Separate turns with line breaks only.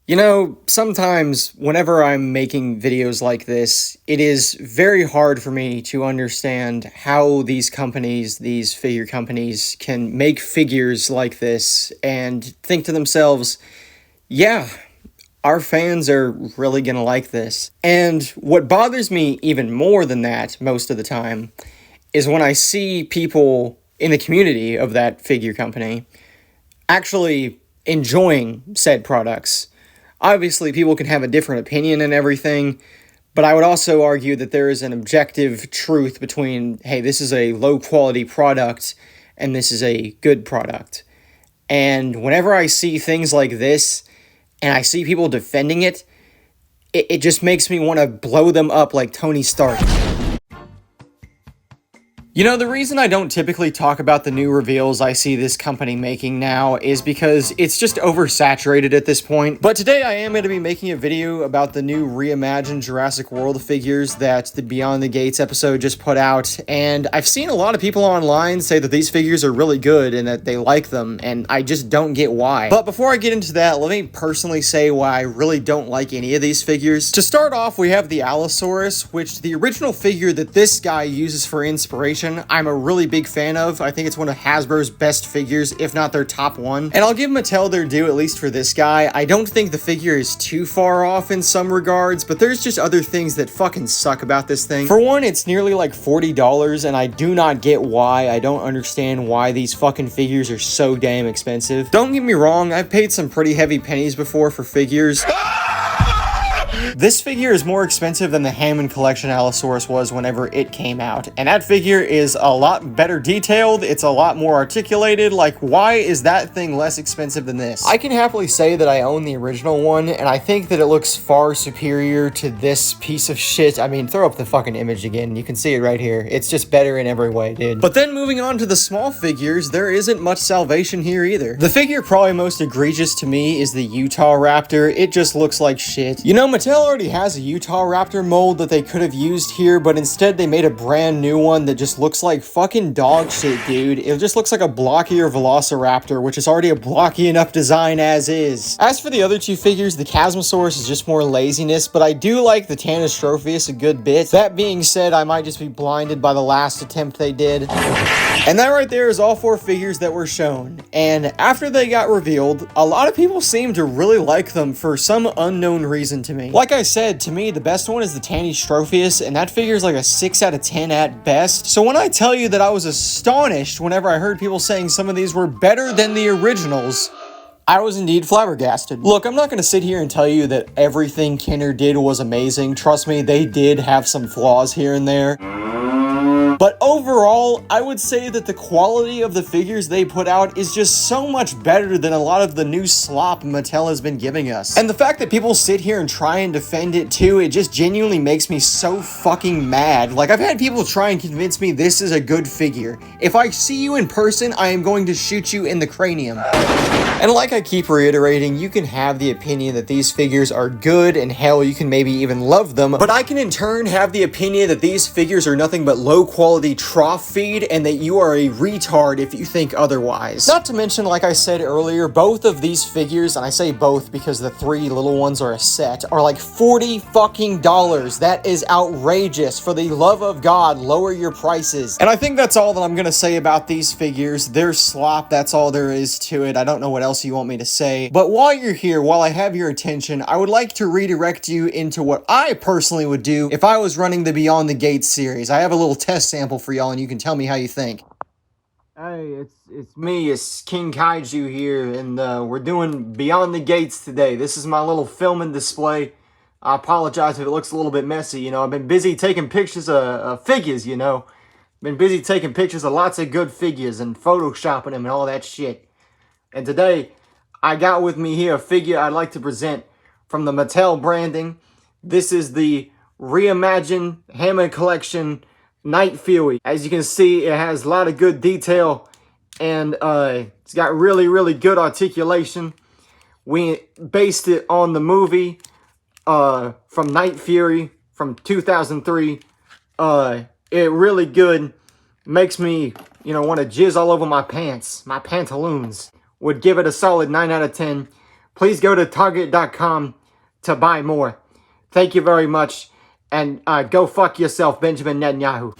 You know, sometimes whenever I'm making videos like this, it is very hard for me to understand how these companies, these figure companies, can make figures like this and think to themselves, yeah, our fans are really gonna like this. And what bothers me even more than that most of the time is when I see people in the community of that figure company actually enjoying said products. Obviously, people can have a different opinion and everything, but I would also argue that there is an objective truth between, hey, this is a low quality product and this is a good product. And whenever I see things like this and I see people defending it, it just makes me want to blow them up like Tony Stark. You know, the reason I don't typically talk about the new reveals I see this company making now is because it's just oversaturated at this point. But today I am going to be making a video about the new Reimagined Jurassic World figures that the Beyond the Gates episode just put out, and I've seen a lot of people online say that these figures are really good and that they like them, and I just don't get why. But before I get into that, let me personally say why I really don't like any of these figures. To start off, we have the Allosaurus, which the original figure that this guy uses for inspiration I'm a really big fan of. I think it's one of Hasbro's best figures, if not their top one. And I'll give Mattel their due, at least for this guy. I don't think the figure is too far off in some regards, but there's just other things that fucking suck about this thing. For one, it's nearly like $40, and I do not get why. I don't understand why these fucking figures are so damn expensive. Don't get me wrong, I've paid some pretty heavy pennies before for figures. This figure is more expensive than the Hammond Collection Allosaurus was whenever it came out, and that figure is a lot better detailed, it's a lot more articulated. Like, why is that thing less expensive than this? I can happily say that I own the original one, and I think that it looks far superior to this piece of shit. I mean, throw up the fucking image again, you can see it right here. It's just better in every way, dude. But then moving on to the small figures, there isn't much salvation here either. The figure probably most egregious to me is the Utah Raptor. It just looks like shit. You know, Mattel already has a Utah Raptor mold that they could have used here, but instead they made a brand new one that just looks like fucking dog shit, dude. It just looks like a blockier Velociraptor, which is already a blocky enough design as is. As for the other two figures, the Chasmosaurus is just more laziness, but I do like the Tanistropheus a good bit. That being said, I might just be blinded by the last attempt they did. And that right there is all four figures that were shown. And after they got revealed, a lot of people seem to really like them for some unknown reason to me. Like I said, to me, the best one is the Tanistropheus, and that figure is like a 6 out of 10 at best. So when I tell you that I was astonished whenever I heard people saying some of these were better than the originals, I was indeed flabbergasted. Look, I'm not going to sit here and tell you that everything Kenner did was amazing. Trust me, they did have some flaws here and there. But overall, I would say that the quality of the figures they put out is just so much better than a lot of the new slop Mattel has been giving us. And the fact that people sit here and try and defend it too, it just genuinely makes me so fucking mad. Like, I've had people try and convince me this is a good figure. If I see you in person, I am going to shoot you in the cranium. And like I keep reiterating, you can have the opinion that these figures are good, and hell, you can maybe even love them, but I can in turn have the opinion that these figures are nothing but low quality trough feed, and that you are a retard if you think otherwise. Not to mention, like I said earlier, both of these figures, and I say both because the three little ones are a set, are like $40 fucking dollars. That is outrageous. For the love of God, lower your prices. And I think that's all that I'm gonna say about these figures. They're slop, that's all there is to it. I don't know what else you want me to say. But while you're here, while I have your attention, I would like to redirect you into what I personally would do if I was running the Beyond the Gates series. I have a little test sample for y'all, and you can tell me how you think. Hey, it's me, it's King Kaiju here, and we're doing Beyond the Gates today. This is my little filming display. I apologize if it looks a little bit messy, you know. I've been busy taking pictures of figures, you know. Been busy taking pictures of lots of good figures and photoshopping them and all that shit. And today, I got with me here a figure I'd like to present from the Mattel branding. This is the Reimagined Hammond Collection Night Fury. As you can see, it has a lot of good detail, and it's got really, really good articulation. We based it on the movie from Night Fury from 2003. It really good. Makes me, you know, want to jizz all over my pants, my pantaloons. Would give it a solid 9 out of 10. please go to Target.com to buy more. Thank you very much, and go fuck yourself, Benjamin Netanyahu.